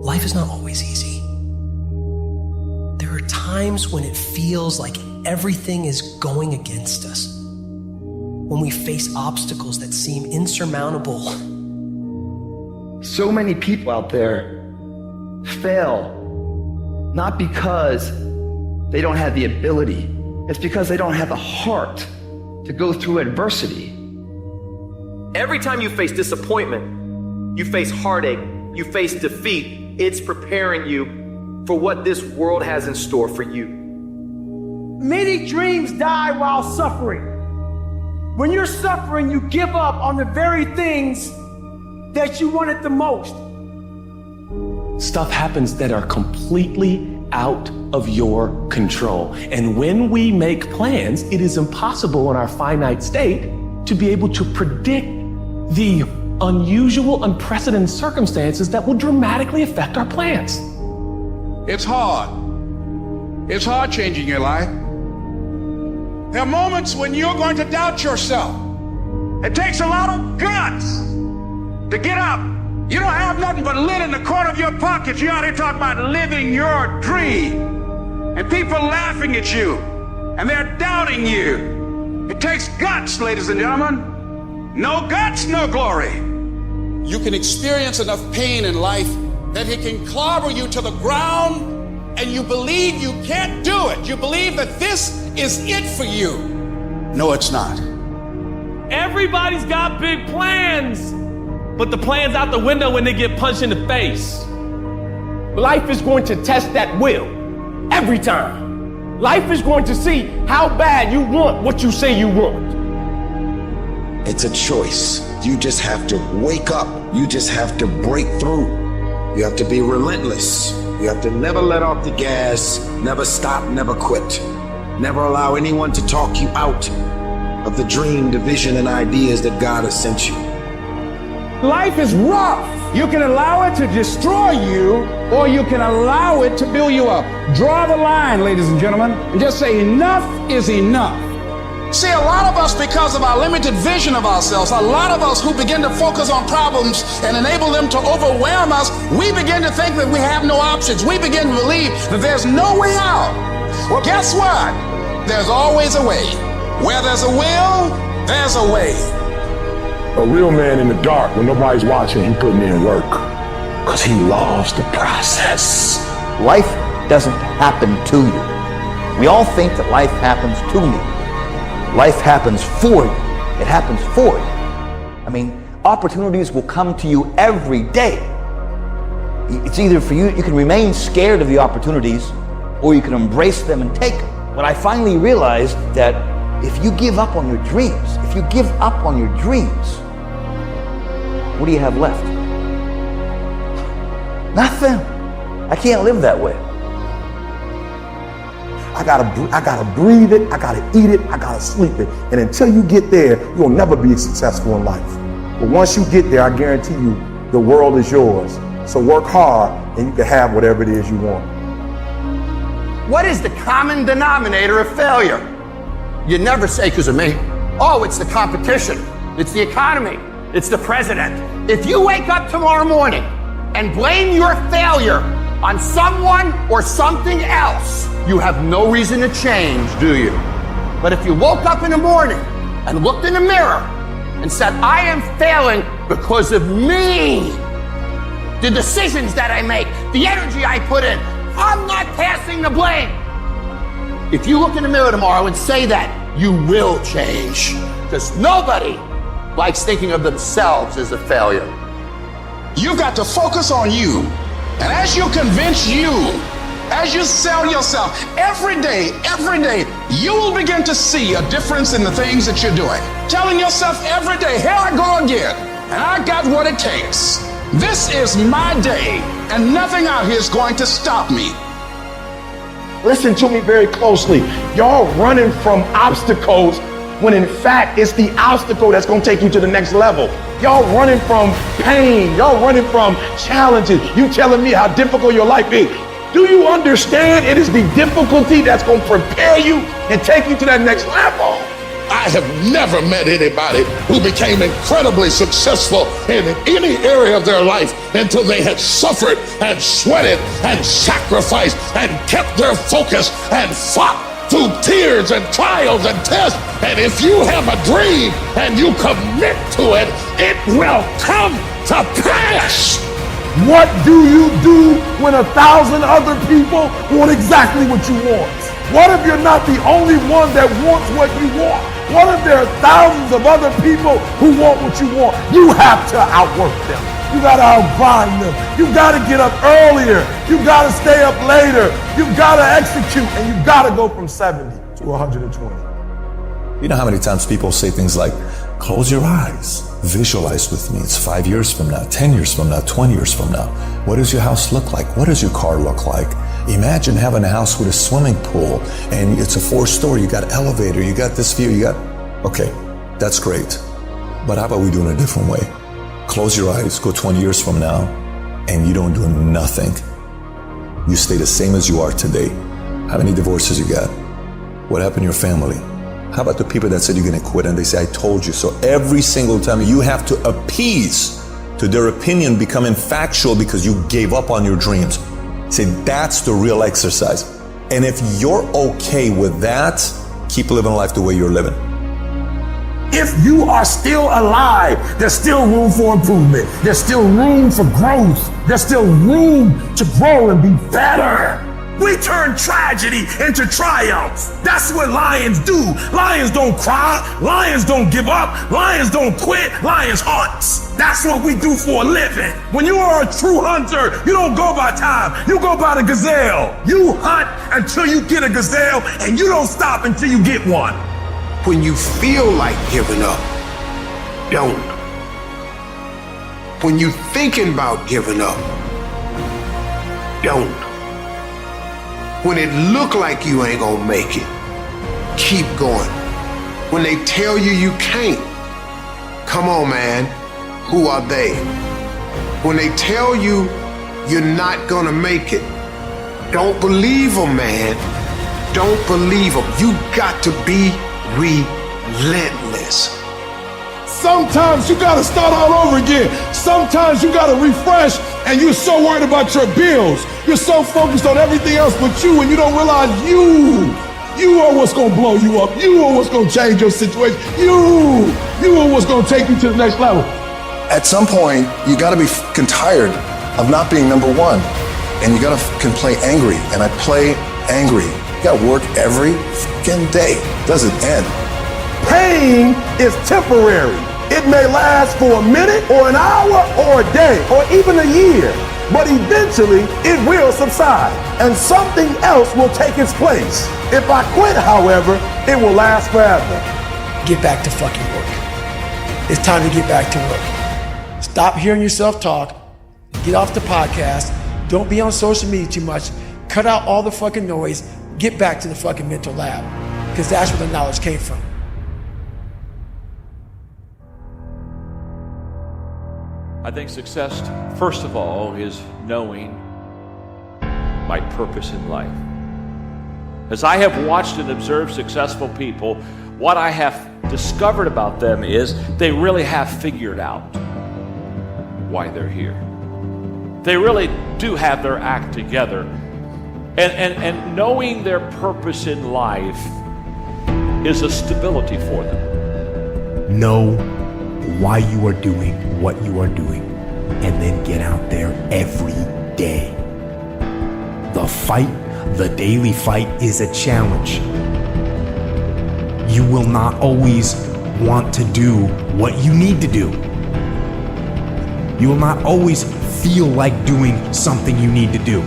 life is not always easy. There are times when it feels like everything is going against us, when we face obstacles that seem insurmountable. So many people out there fail, not because they don't have the ability, it's because they don't have the heart to go through adversity. Every time you face disappointment, you face heartache, you face defeat, it's preparing you for what this world has in store for you. Many dreams die while suffering. When you're suffering, you give up on the very things that you wanted the most. Stuff happens that are completely out of your control. And when we make plans, it is impossible in our finite state to be able to predict the unusual, unprecedented circumstances that will dramatically affect our plans. It's hard. It's hard changing your life. There are moments when you're going to doubt yourself. It takes a lot of guts to get up. You don't have nothing but lint in the corner of your pocket. You're out here talking about living your dream. And people laughing at you. And they're doubting you. It takes guts, ladies and gentlemen. No guts, no glory. You can experience enough pain in life that it can clobber you to the ground, and you believe you can't do it. You believe that this is it for you. No, it's not. Everybody's got big plans, but the plan's out the window when they get punched in the face. Life is going to test that will every time. Life is going to see how bad you want what you say you want. It's a choice. You just have to wake up. You just have to break through. You have to be relentless. You have to never let off the gas, never stop, never quit. Never allow anyone to talk you out of the dream, the vision, and ideas that God has sent you. Life is rough. You can allow it to destroy you, or you can allow it to build you up. Draw the line, ladies and gentlemen, and just say enough is enough. See, a lot of us, because of our limited vision of ourselves, a lot of us who begin to focus on problems and enable them to overwhelm us, we begin to think that we have no options. We begin to believe that there's no way out. Well, guess what? There's always a way. Where there's a will, there's a way. A real man in the dark, when nobody's watching, he putting in work, because he loves the process. Life doesn't happen to you. We all think that life happens to me. Life happens for you. It happens for you. I mean, opportunities will come to you every day. It's either for you, you can remain scared of the opportunities, or you can embrace them and take them. But I finally realized that if you give up on your dreams, what do you have left? Nothing. I can't live that way. I gotta breathe it, I gotta eat it, I gotta sleep it. And until you get there, you'll never be successful in life. But once you get there, I guarantee you, the world is yours. So work hard and you can have whatever it is you want. What is the common denominator of failure? You never say because of me. Oh, it's the competition. It's the economy. It's the president. If you wake up tomorrow morning and blame your failure on someone or something else, you have no reason to change, do you? But if you woke up in the morning and looked in the mirror and said, I am failing because of me, the decisions that I make, the energy I put in, I'm not passing the blame. If you look in the mirror tomorrow and say that, you will change. Because nobody likes thinking of themselves as a failure. You've got to focus on you. And as you convince you, as you sell yourself, every day, you will begin to see a difference in the things that you're doing. Telling yourself every day, here I go again, and I got what it takes. This is my day, and nothing out here is going to stop me. Listen to me very closely. Y'all running from obstacles when in fact it's the obstacle that's gonna take you to the next level. Y'all running from pain. Y'all running from challenges. You telling me how difficult your life is. Do you understand it is the difficulty that's gonna prepare you and take you to that next level? I have never met anybody who became incredibly successful in any area of their life until they had suffered and sweated and sacrificed and kept their focus and fought through tears and trials and tests. And if you have a dream and you commit to it, it will come to pass. What do you do when 1,000 other people want exactly what you want? What if you're not the only one that wants what you want? What if there are thousands of other people who want what you want? You have to outwork them. You gotta outgrind them. You gotta get up earlier. You gotta stay up later. You gotta execute, and you gotta go from 70 to 120. You know how many times people say things like, close your eyes, visualize with me. It's 5 years from now, 10 years from now, 20 years from now. What does your house look like? What does your car look like? Imagine having a house with a swimming pool and it's a 4-story, you got an elevator, you got this view, okay, that's great. But how about we do it a different way? Close your eyes, go 20 years from now, and you don't do nothing. You stay the same as you are today. How many divorces you got? What happened to your family? How about the people that said you're gonna quit and they say, I told you so? Every single time you have to appease to their opinion becoming factual because you gave up on your dreams. Say, that's the real exercise. And if you're okay with that, keep living life the way you're living. If you are still alive, there's still room for improvement. There's still room for growth. There's still room to grow and be better. We turn tragedy into triumph. That's what lions do. Lions don't cry. Lions don't give up. Lions don't quit. Lions hunt. That's what we do for a living. When you are a true hunter, you don't go by time. You go by the gazelle. You hunt until you get a gazelle, and you don't stop until you get one. When you feel like giving up, don't. When you're thinking about giving up, don't. When it look like you ain't gonna make it, keep going. When they tell you you can't, come on, man, who are they? When they tell you you're not gonna make it, don't believe them, man. Don't believe them. You got to be relentless. Sometimes you gotta start all over again. Sometimes you gotta refresh, and you're so worried about your bills. You're so focused on everything else but you, and you don't realize you are what's gonna blow you up. You are what's gonna change your situation. You are what's gonna take you to the next level. At some point, you gotta be fucking tired of not being number one. And you gotta fucking play angry. And I play angry. You gotta work every fucking day. It doesn't end. Pain is temporary. It may last for a minute or an hour or a day or even a year, but eventually it will subside and something else will take its place. If I quit, however, it will last forever. Get back to fucking work. It's time to get back to work. Stop hearing yourself talk. Get off the podcast. Don't be on social media too much. Cut out all the fucking noise. Get back to the fucking mental lab, because that's where the knowledge came from. I think success, first of all, is knowing my purpose in life. As I have watched and observed successful people, what I have discovered about them is they really have figured out why they're here. They really do have their act together. And knowing their purpose in life is a stability for them. Know why you are doing what you are doing, and then get out there every day. The fight, the daily fight, is a challenge. You will not always want to do what you need to do. You will not always feel like doing something you need to do.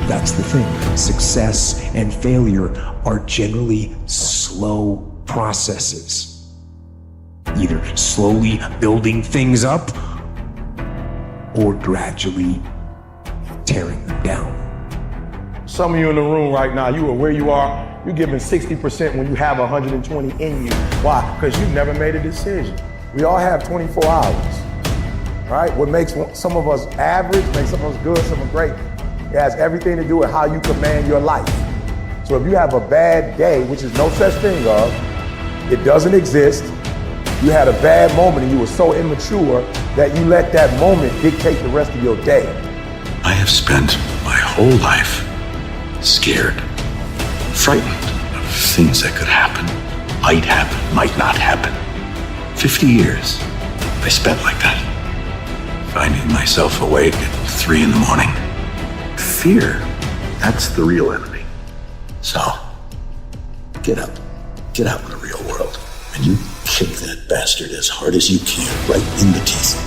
That's the thing. Success and failure are generally slow processes. Either slowly building things up or gradually tearing them down. Some of you in the room right now, you are where you are, you're giving 60% when you have 120 in you. Why? Because you've never made a decision. We all have 24 hours, right? What makes some of us average, makes some of us good, some are great. It has everything to do with how you command your life. So if you have a bad day, which is no such thing of, it doesn't exist. You had a bad moment and you were so immature that you let that moment dictate the rest of your day. I have spent my whole life scared, frightened of things that could happen, might not happen. 50 years I spent like that, finding myself awake at 3 in the morning. Fear, that's the real enemy. So, get up, get out in the real world, and you kick that bastard as hard as you can, right in the teeth.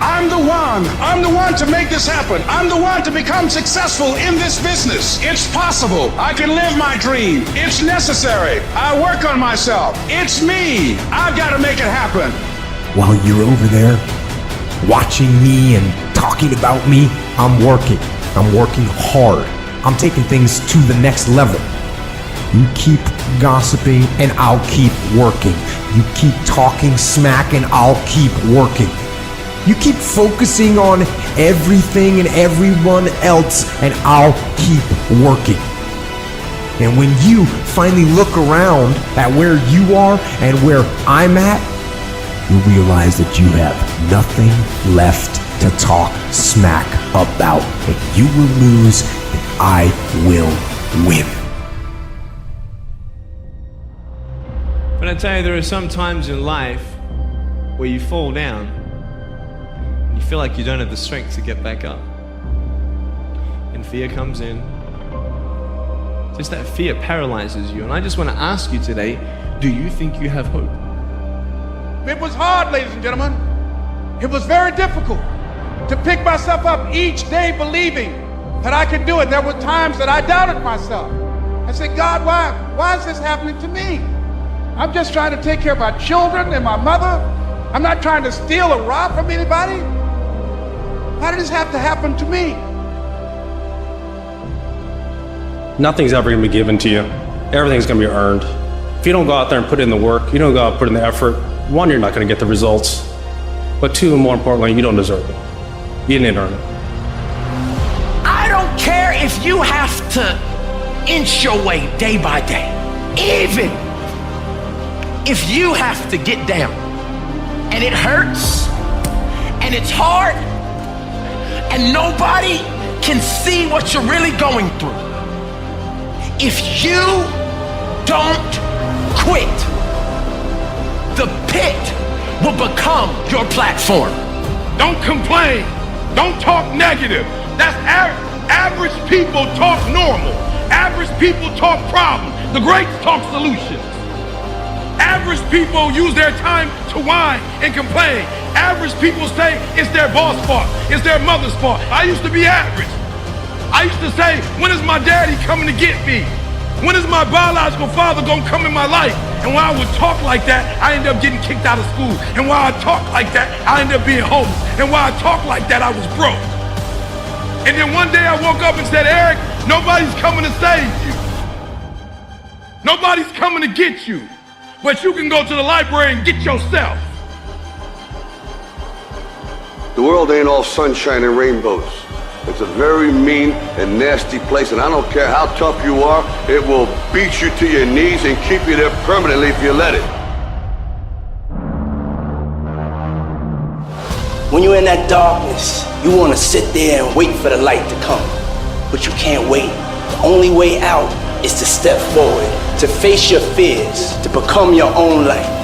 I'm the one to make this happen. I'm the one to become successful in this business. It's possible. I can live my dream. It's necessary. I work on myself. It's me. I've got to make it happen. While you're over there watching me and talking about me, I'm working. I'm working hard. I'm taking things to the next level. You keep gossiping and I'll keep working. You keep talking smack and I'll keep working. You keep focusing on everything and everyone else and I'll keep working. And when you finally look around at where you are and where I'm at, you realize that you have nothing left to talk smack about. And you will lose and I will win. But I tell you, there are some times in life where you fall down and you feel like you don't have the strength to get back up. And fear comes in. Just that fear paralyzes you. And I just want to ask you today, do you think you have hope? It was hard, ladies and gentlemen. It was very difficult to pick myself up each day believing that I could do it. There were times that I doubted myself. I said, God, why is this happening to me? I'm just trying to take care of my children and my mother. I'm not trying to steal or rob from anybody. Why did this have to happen to me? Nothing's ever going to be given to you. Everything's going to be earned. If you don't go out there and put in the work, you don't go out and put in the effort, one, you're not going to get the results. But two, and more importantly, you don't deserve it. You didn't earn it. I don't care if you have to inch your way day by day. Even if you have to get down and it hurts and it's hard and nobody can see what you're really going through. If you don't quit, the pit will become your platform. Don't complain. Don't talk negative. That's average people talk normal. Average people talk problems. The greats talk solutions. Average people use their time to whine and complain. Average people say it's their boss' fault. It's their mother's fault. I used to be average. I used to say, when is my daddy coming to get me? When is my biological father gonna come in my life? And when I would talk like that, I ended up getting kicked out of school. And while I talk like that, I ended up being homeless. And while I talk like that, I was broke. And then one day I woke up and said, Eric, nobody's coming to save you. Nobody's coming to get you. But you can go to the library and get yourself. The world ain't all sunshine and rainbows. It's a very mean and nasty place, and I don't care how tough you are, it will beat you to your knees and keep you there permanently if you let it. When you're in that darkness, you want to sit there and wait for the light to come. But you can't wait. The only way out is to step forward, to face your fears, to become your own light.